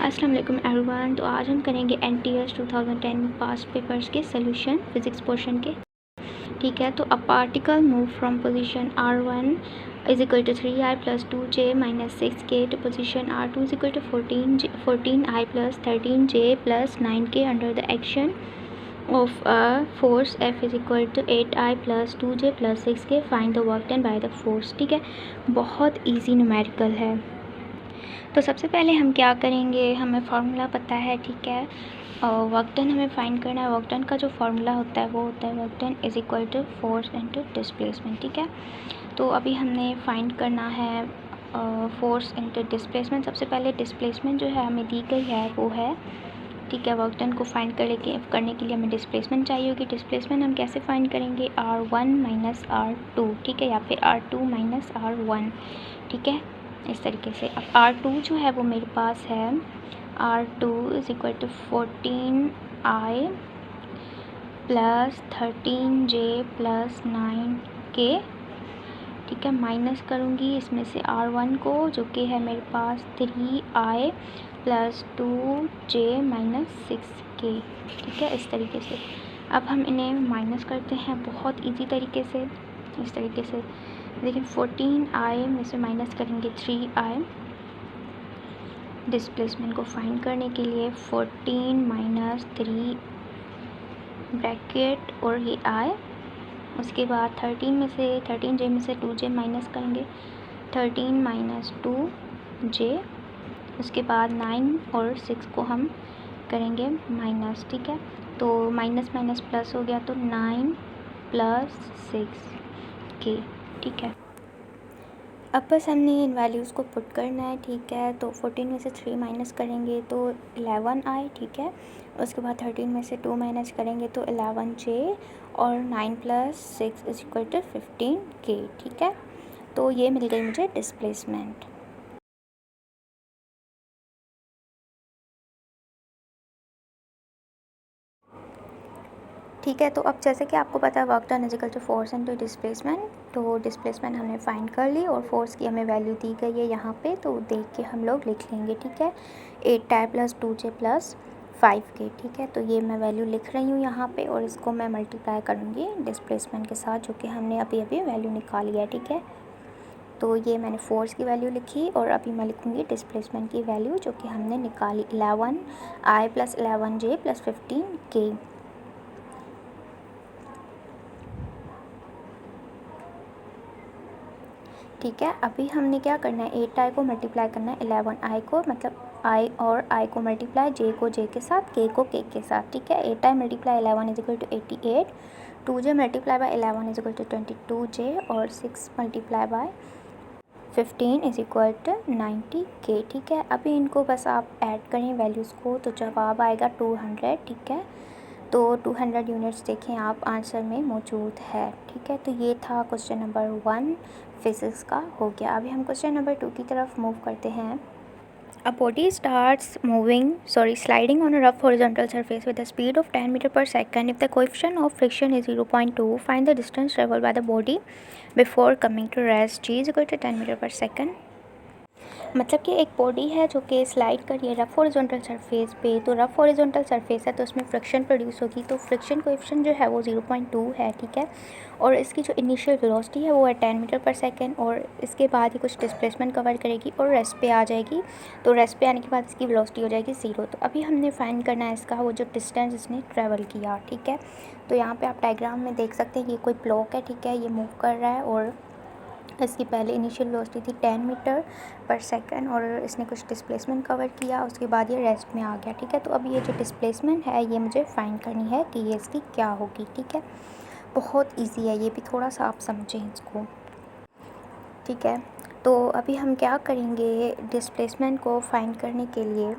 अस्सलाम वालेकुम एवरीवन। तो आज हम करेंगे NTS 2010 पास्ट पेपर्स के सोल्यूशन फिज़िक्स पोर्शन के। ठीक है, तो a particle move from position R1 is equal to 3i plus 2j minus 6k to position R2 is equal to 14i plus 13j plus 9k under the action of a force F is equal to 8i plus 2j plus 6k। Find the work done by the force. ठीक है, बहुत easy numerical है। तो सबसे पहले हम क्या करेंगे, हमें फार्मूला पता है। ठीक है, वर्क डन हमें फाइंड करना है। वर्क डन का जो फार्मूला होता है वो होता है work done is equal to force into displacement. ठीक है, तो अभी हमने फाइंड करना है फोर्स इनटू डिस्प्लेसमेंट। सबसे पहले डिस्प्लेसमेंट जो है हमें दी गई है वो है, ठीक है, वर्क डन को फाइंड करने के लिए हमें डिस्प्लेसमेंट चाहिए होगी। डिस्प्लेसमेंट हम कैसे फाइंड करेंगे, R1 माइनस R2, ठीक है, या फिर R2 माइनस R1। ठीक है, इस तरीके से। अब R2 जो है वो मेरे पास है R2 is equal to 14i plus 13j plus 9k। ठीक है, माइनस करूँगी इसमें से R1 को, जो कि है मेरे पास 3i plus 2j minus 6k। ठीक है, इस तरीके से। अब हम इन्हें माइनस करते हैं बहुत इजी तरीके से, इस तरीके से। देखिए 14i में से माइनस करेंगे 3i। डिस्प्लेसमेंट को फाइंड करने के लिए 14 माइनस 3 ब्रैकेट और ये i। उसके बाद 13j में से 2j माइनस करेंगे, 13 माइनस 2j। उसके बाद 9 और 6 को हम करेंगे माइनस। ठीक है, तो माइनस माइनस प्लस हो गया, तो 9 प्लस 6k। ठीक है, अब बस हमने इन वैल्यूज़ को पुट करना है। ठीक है, तो 14 में से 3 माइनस करेंगे तो 11i। ठीक है, उसके बाद 13 में से 2 माइनस करेंगे तो 11j और 9 plus 6 is equal to 15k। ठीक है, तो ये मिल गई मुझे डिस्प्लेसमेंट। ठीक है, तो अब जैसे कि आपको पता है work done is equal to force into displacement. तो डिस्प्लेसमेंट हमने फाइंड कर ली और फोर्स की हमें वैल्यू दी गई है यहाँ पे, तो देख के हम लोग लिख लेंगे। ठीक है, 8i plus 2j plus 5k। ठीक है, तो ये मैं वैल्यू लिख रही हूँ यहाँ पे और इसको मैं मल्टीप्लाई करूँगी डिस्प्लेसमेंट के साथ, जो कि हमने अभी अभी वैल्यू निकाली है। ठीक है, तो ये मैंने फोर्स की वैल्यू लिखी और अभी मैं लिखूँगी डिस्प्लेसमेंट की वैल्यू, जो कि हमने निकाली 11i plus 11j plus 15k। ठीक है, अभी हमने क्या करना है, 8i को मल्टीप्लाई करना है 11i को, मतलब i और i को मल्टीप्लाई, j को j के साथ, k को k के साथ। ठीक है, 8i multiply 11 is equal to 88, 2j multiply by 11 is equal to 22j और 6 multiply by 15 is equal to 90k। ठीक है, अभी इनको बस आप ऐड करें वैल्यूज़ को, तो जवाब आएगा 200। ठीक है, तो 200 यूनिट्स देखें आप आंसर में मौजूद है। ठीक है, तो ये था क्वेश्चन नंबर 1 फिज़िक्स का हो गया। अभी हम क्वेश्चन नंबर 2 की तरफ मूव करते हैं। A body starts sliding on a rough horizontal surface with a speed of 10 meter per second. If the coefficient of friction is 0.2, find the distance traveled by the body before coming to rest. G is equal to 10 meter per second. मतलब कि एक body है जो कि slide कर रही है rough horizontal surface पे, तो रफ़ हॉरिजॉन्टल सरफेस है तो उसमें फ्रिक्शन प्रोड्यूस होगी, तो फ्रिक्शन कोएफिशिएंट जो है वो 0.2 है। ठीक है, और इसकी जो इनिशियल वेलोसिटी है वो है 10 मीटर पर सेकंड, और इसके बाद ही कुछ डिस्प्लेसमेंट कवर करेगी और रेस्ट पे आ जाएगी। तो रेस्ट पे आने के बाद इसकी वेलोसिटी हो जाएगी 0। तो अभी हमने फाइंड करना है इसका वो जो डिस्टेंस इसने ट्रैवल किया। ठीक है, तो यहाँ पर आप डायग्राम में देख सकते हैं ये कोई ब्लॉक है। ठीक है, ये मूव कर रहा है और इसकी पहले इनिशियल वेलोसिटी थी 10 मीटर पर सेकंड और इसने कुछ डिस्प्लेसमेंट कवर किया, उसके बाद ये रेस्ट में आ गया। ठीक है, तो अब ये जो डिस्प्लेसमेंट है ये मुझे फाइंड करनी है कि ये इसकी क्या होगी। ठीक है, बहुत इजी है, ये भी थोड़ा सा आप समझें इसको। ठीक है, तो अभी हम क्या करेंगे डिस्प्लेसमेंट को फाइंड करने के लिए।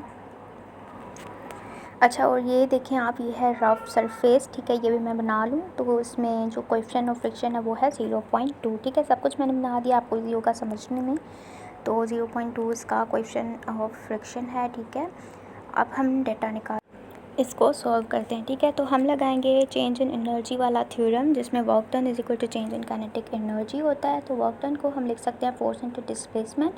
अच्छा, और ये देखें आप, ये है रफ़ सरफेस। ठीक है, ये भी मैं बना लूँ, तो इसमें जो कोएफिशिएंट ऑफ फ्रिक्शन है वो है 0.2। ठीक है, सब कुछ मैंने बना दिया, आपको इजी होगा समझने में। तो 0.2 इसका कोएफिशिएंट ऑफ फ्रिक्शन है। ठीक है, अब हम डेटा निकाल। इसको सॉल्व करते हैं, ठीक है। तो हम लगाएंगे चेंज इन एनर्जी वाला थ्योरम, जिसमें work done is equal to change in kinetic energy होता है। तो वर्क डन को हम लिख सकते हैं फोर्स इनटू डिस्प्लेसमेंट,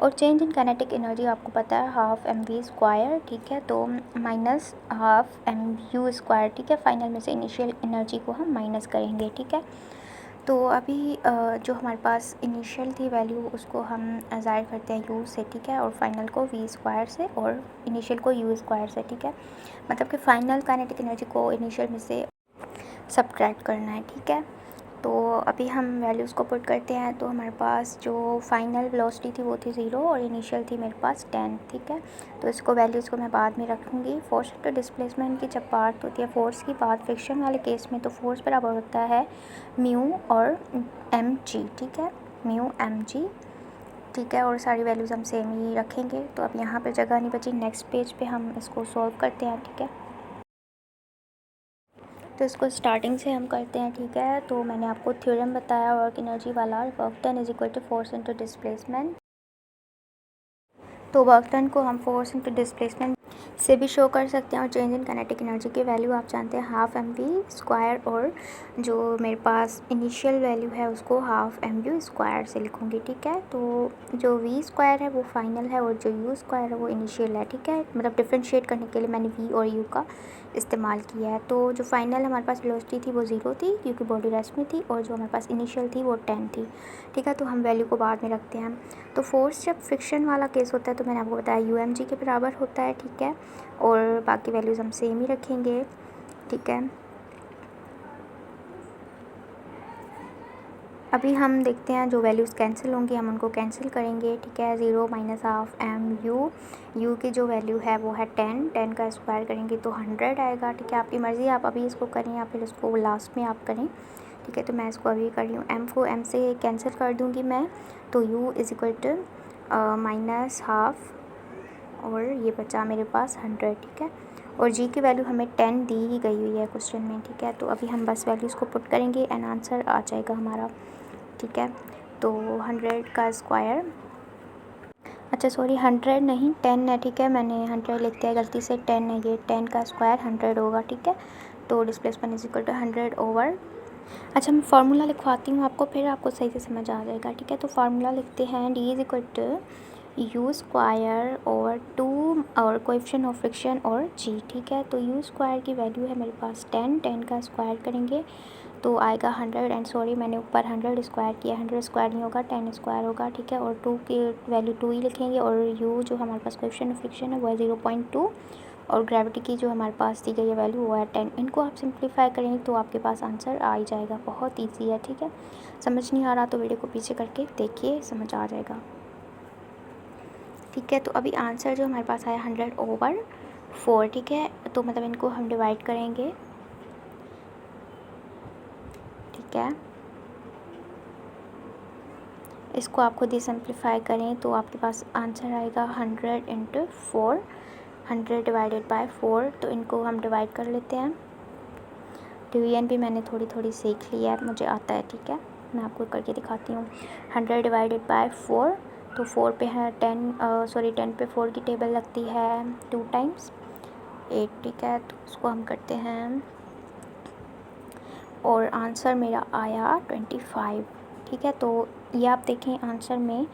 और चेंज इन काइनेटिक एनर्जी आपको पता है हाफ एम वी स्क्वायर, ठीक है। तो minus half m u square, ठीक है। फाइनल में से इनिशियल एनर्जी को हम माइनस करेंगे, ठीक है। तो अभी जो हमारे पास इनिशियल थी वैल्यू, उसको हम ज़ाहिर करते हैं यू से, ठीक है, और फाइनल को वी स्क्वायर से, और इनिशियल को यू स्क्वायर से, ठीक है। मतलब कि फ़ाइनल काइनेटिक एनर्जी को इनिशियल में से सब्ट्रैक्ट करना है, ठीक है। तो अभी हम वैल्यूज़ को पुट करते हैं। तो हमारे पास जो फाइनल वेलोसिटी थी वो थी 0, और इनिशियल थी मेरे पास 10, ठीक है। तो इसको वैल्यूज़ को मैं बाद में रखूँगी। फोर्स टू डिस्प्लेसमेंट की जब बात होती है फोर्स की बात फ्रिक्शन वाले केस में, तो फोर्स बराबर होता है म्यू और एम जी, ठीक है, म्यू एम जी, ठीक है। और सारी वैल्यूज़ हम सेम ही रखेंगे। तो अब यहाँ पे जगह नहीं बची, नेक्स्ट पेज पे हम इसको सॉल्व करते हैं, ठीक है। तो इसको स्टार्टिंग से हम करते हैं, ठीक है। तो मैंने आपको थ्योरम बताया वर्क एनर्जी वाला, work done is equal to force into displacement. तो वर्क डन को हम फोर्स इनटू डिस्प्लेसमेंट से भी शो कर सकते हैं, और चेंज इन काइनेटिक एनर्जी की वैल्यू आप जानते हैं हाफ एम वी स्क्वायर, और जो मेरे पास इनिशियल वैल्यू है उसको हाफ एम यू स्क्वायर से लिखूँगी, ठीक है। तो जो वी स्क्वायर है वो फाइनल है, और जो यू स्क्वायर है वो इनिशियल है, ठीक है। मतलब डिफ्रेंशिएट करने के लिए मैंने वी और यू का इस्तेमाल किया है। तो जो फाइनल हमारे पास वेलोसिटी थी वो 0 थी, क्योंकि बॉडी रेस्ट में थी, और जो हमारे पास इनिशियल थी वो 10 थी, ठीक है। तो हम वैल्यू को बाद में रखते हैं। तो फोर्स जब फ्रिक्शन वाला केस होता है तो मैंने आपको बताया यू एम जी के बराबर होता है, ठीक है। और बाकी वैल्यूज़ हम सेम ही रखेंगे, ठीक है। अभी हम देखते हैं जो वैल्यूज़ कैंसिल होंगी हम उनको कैंसिल करेंगे, ठीक है। 0 minus half m u, u की जो वैल्यू है वो है 10 का स्क्वायर करेंगे तो 100 आएगा, ठीक है। आपकी मर्ज़ी, आप अभी इसको करें या फिर इसको लास्ट में आप करें, ठीक है। तो मैं इसको अभी कर रही हूँ, एम को एम से कैंसिल कर दूँगी मैं, तो u is equal to minus half, और ये बचा मेरे पास 100, ठीक है। और जी की वैल्यू हमें 10 दी ही गई हुई है क्वेश्चन में, ठीक है। तो अभी हम बस वैल्यूज़ को पुट करेंगे एंड आंसर आ जाएगा हमारा, ठीक है। तो 100 का स्क्वायर, अच्छा सॉरी 100 नहीं 10 है, ठीक है। मैंने 100 लिख दिया गलती से, 10 है ये, 10 का स्क्वायर 100 होगा, ठीक है। तो displacement is equal to 100 over, अच्छा मैं फार्मूला लिखवाती हूँ आपको, फिर आपको सही से समझ आ जाएगा, ठीक है। तो फार्मूला लिखते हैं, d is equal to u square over 2 और कोएफिशिएंट ऑफ फ्रिक्शन और जी, ठीक है। तो यू स्क्वायर की वैल्यू है मेरे पास 10 का स्क्वायर करेंगे तो आएगा 100, एंड सॉरी मैंने ऊपर 100 स्क्वायर किया, 100 स्क्वायर नहीं होगा 10 स्क्वायर होगा, ठीक है। और 2 की वैल्यू 2 ही लिखेंगे, और यू जो हमारे पास कोएफिशिएंट ऑफ फ्रिक्शन है वो है 0.2, और ग्रेविटी की जो हमारे पास दी गई है वैल्यू वो है 10। इनको आप सिंप्लीफाई करेंगे तो आपके पास आंसर आ ही जाएगा, बहुत ईजी है, ठीक है। समझ नहीं आ रहा तो वीडियो को पीछे करके देखिए, समझ आ जाएगा, ठीक है। तो अभी आंसर जो हमारे पास आया 100 ओवर 4, ठीक है। तो मतलब इनको हम डिवाइड करेंगे, ठीक है। इसको आप खुद ही सिंप्लीफाई करें तो आपके पास आंसर आएगा 100 इंटू 4, 100 डिवाइडेड बाय 4। तो इनको हम डिवाइड कर लेते हैं, डिवीजन भी मैंने थोड़ी थोड़ी सीख ली है, मुझे आता है, ठीक है। मैं आपको करके दिखाती हूँ। 100 डिवाइडेड बाय 4, तो 4 पे है 10 पे 4 की टेबल लगती है 2 टाइम्स 8, ठीक है। तो उसको हम करते हैं, और आंसर मेरा आया 25, ठीक है। तो ये आप देखें आंसर में,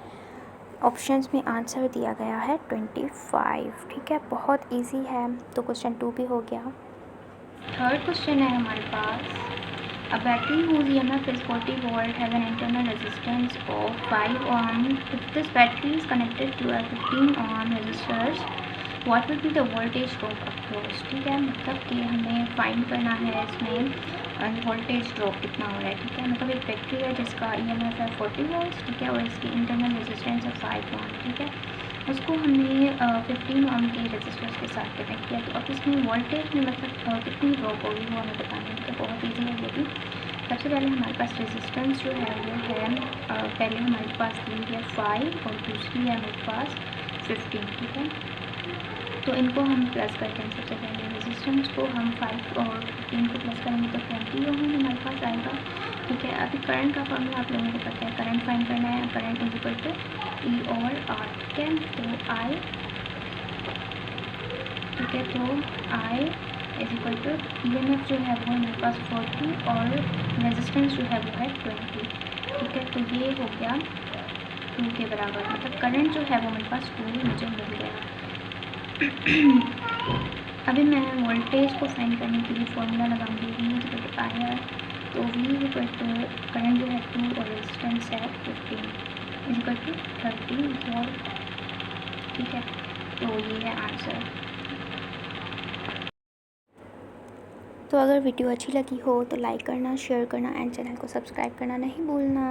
ऑप्शंस में आंसर दिया गया है 25, ठीक है। बहुत इजी है। तो क्वेश्चन 2 भी हो गया। थर्ड क्वेश्चन है हमारे पास, a battery whose EMF is 40 volt has an internal resistance of 5 ohm. If this battery is connected to a 15 ohm resistors, what will be the voltage drop across, ठीक है। मतलब कि हमें फाइंड करना है इसमें वोल्टेज ड्रॉप कितना हो रहा है, ठीक है। मतलब एक बैटरी है जिसका EMF है 40 वोल्ट, ठीक है, और इसकी इंटरनल रेजिस्टेंस है 5 ओम, ठीक है। उसको हमने 15 ओम के रेजिस्टर्स के साथ कनेक्ट किया। तो अब इसमें वोल्टेज में मतलब कितनी ड्रॉप होगी वो हमें बताना है, तो बहुत ईजी है ये भी। सबसे पहले हमारे पास रेजिस्टेंस जो है वो है पहले हमारे पास दी है 5 और दूसरी है हमारे पास 15, ठीक है। तो इनको हम प्लस करते हैं। सबसे पहले रेजिस्टेंस को हम 5 और 15 को प्लस करेंगे तो 20 ओम हमारे पास आएगा, ठीक है। अभी करंट का फॉर्मूला आप लोगों को पता है, करंट फाइंड करना है, current is equal to E over R, ठीक है। तो आई, ठीक है, तो I is equal to EMF जो है वो मेरे पास 40 और रेजिस्टेंस जो है वो है 20, ठीक है। तो ये हो गया 2 के बराबर, मतलब करंट जो है वो मेरे पास 2 मुझे मिल गया। अभी मैं वोल्टेज को फाइंड करने के लिए फॉर्मूला लगाऊंगी V is equal to IR। तो V is equal to current जो है 2 और रेजिस्टेंस है 15 इज इक्वल टू 30 वोल्ट, ठीक है। तो ये है आंसर। तो अगर वीडियो अच्छी लगी हो तो लाइक करना, शेयर करना एंड चैनल को सब्सक्राइब करना नहीं भूलना।